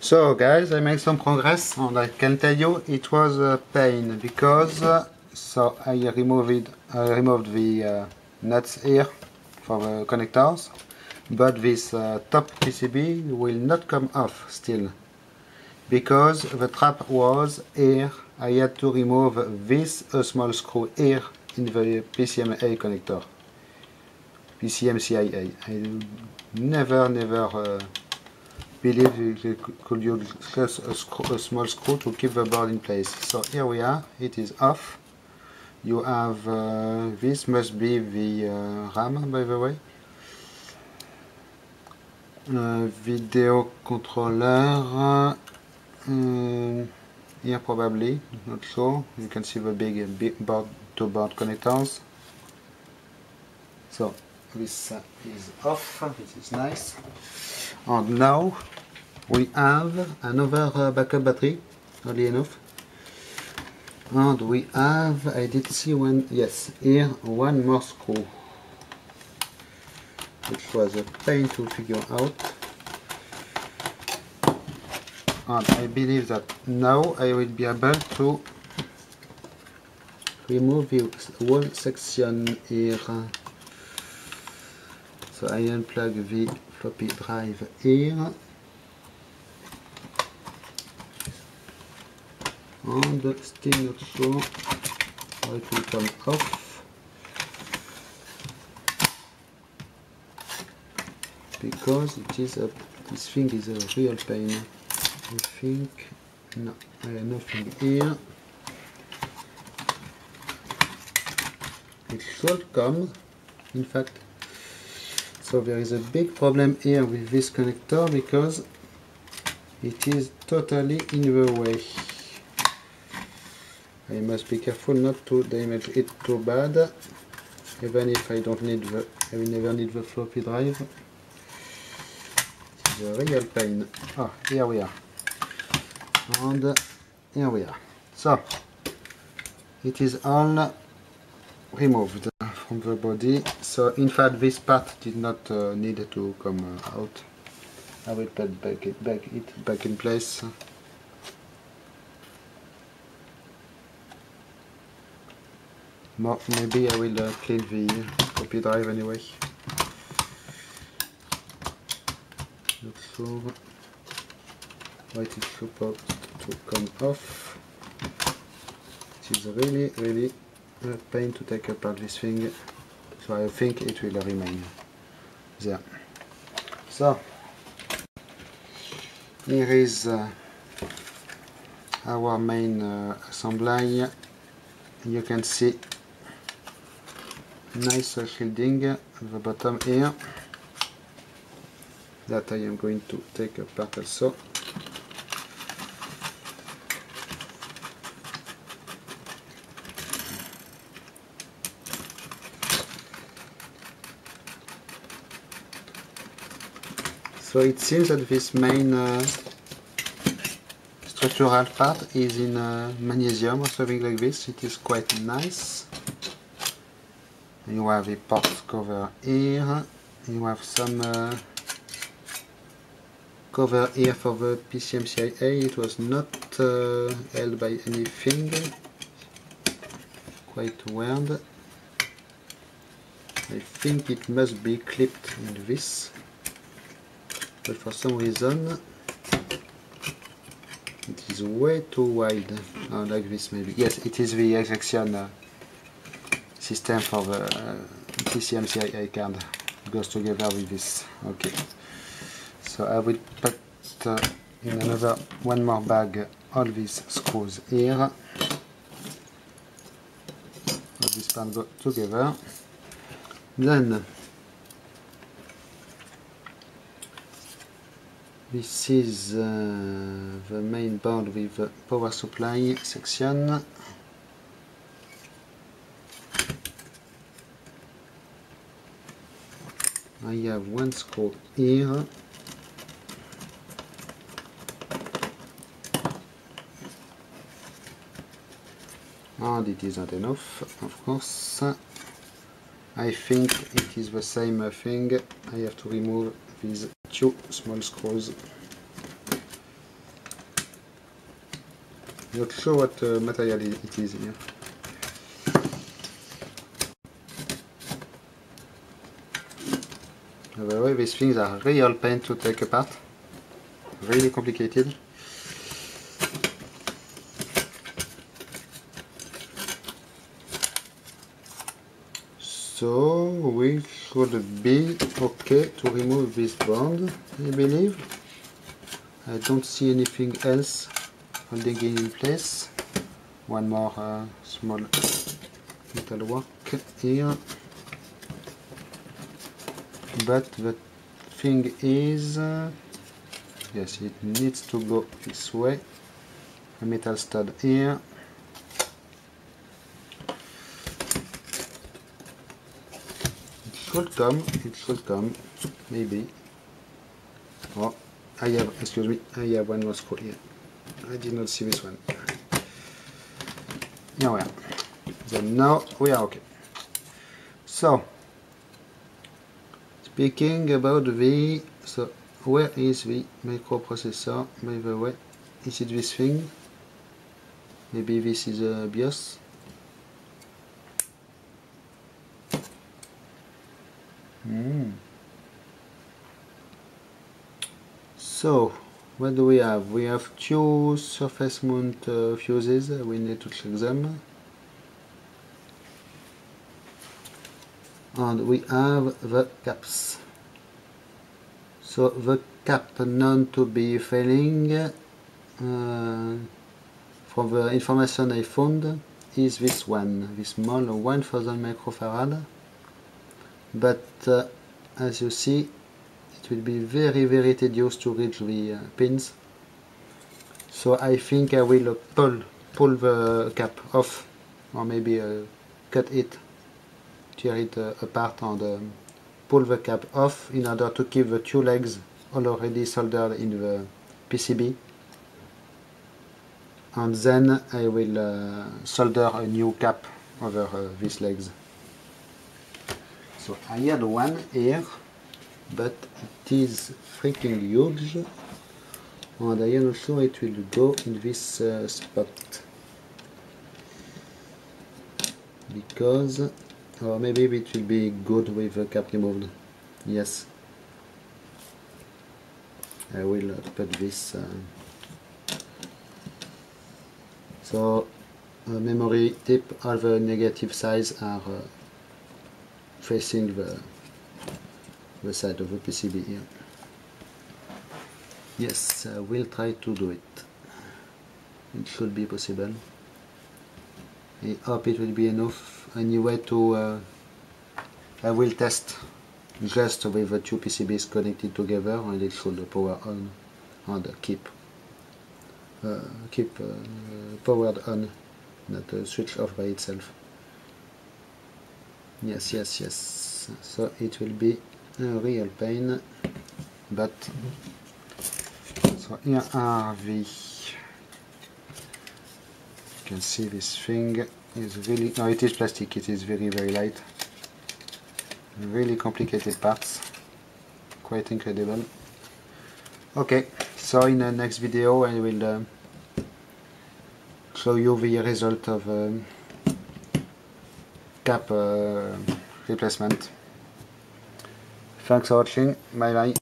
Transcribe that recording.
So guys, I made some progress and I can tell you it was a pain because so I removed the nuts here for the connectors, but this top PCB will not come off still because the trap was here. I had to remove this small screw here in the PCMA connector, PCMCIA. I never believe you could use a small screw to keep the board in place. So here we are, it is off. You have this must be the RAM, by the way. Video controller here probably, not sure. You can see the big board to board connectors. So this is off, this is nice. And now we have another backup battery, early enough. And we have, I did see one, yes, here one more screw, which was a pain to figure out. And I believe that now I will be able to remove the whole section here. So I unplug the floppy drive here. And still not sure how it will come off, because it is a, this thing is a real pain. I think, no, I have nothing here. It should come, in fact. So there is a big problem here with this connector because it is totally in the way. I must be careful not to damage it too bad, even if I don't need the, I will never need the floppy drive. It's a real pain. Ah, here we are. And here we are. So, it is all removed from the body. So, in fact, this part did not need to come out. I will put it back in place. Maybe I will clean the floppy drive anyway. Not sure why it is supposed to come off. It is really a pain to take apart this thing, so I think it will remain there. So here is our main assembly. You can see nice shielding at the bottom here that I am going to take apart also. So it seems that this main structural part is in magnesium or something like this. It is quite nice. You have a port cover here. You have some cover here for the PCMCIA. It was not held by anything. Quite weird. I think it must be clipped in this, but for some reason it is way too wide. Oh, like this maybe. Yes, it is the ejection system for the PCMCIA card. It goes together with this. Okay. So I will put in another one more bag all these screws here. All these parts go together. Then this is the main board with the power supply section. I have one screw here. And it is not enough, of course. I think it is the same thing. I have to remove these two small screws Not sure what material it is here. By the way, these things are real pain to take apart. Really complicated. So we should be okay to remove this bond, I believe. I don't see anything else holding it in place. One more small metal work here. But the thing is, yes, it needs to go this way. A metal stud here. It should come, maybe. Oh, excuse me, I have one more screw here. I did not see this one. Here we are. Then now we are okay. So, speaking about so where is the microprocessor, by the way? Is it this thing? Maybe this is a BIOS? So, what do we have? We have two surface mount fuses. We need to check them. And we have the caps. So the cap known to be failing, from the information I found, is this one, this small 1000 microfarad. But as you see, it will be very tedious to reach the pins. So I think I will pull the cap off, or maybe cut it, tear it apart, and pull the cap off in order to keep the two legs already soldered in the PCB. And then I will solder a new cap over these legs. So I had one here, but it is freaking huge, and I am not sure it will go in this spot, because, or maybe it will be good with the cap removed. Yes, I will put this. So memory tip, all the negative sides are facing the side of the PCB here. Yes, I will try to do it. It should be possible. I hope it will be enough. Anyway, I will test just with the two PCBs connected together, and it should power on and keep powered on, not switch off by itself. Yes. So it will be a real pain, but so here are the. You can see this thing is really, no, it is plastic. It is very light. Really complicated parts. Quite incredible. Okay, so in the next video I will show you the result of cap replacement. Thanks for watching. Bye bye.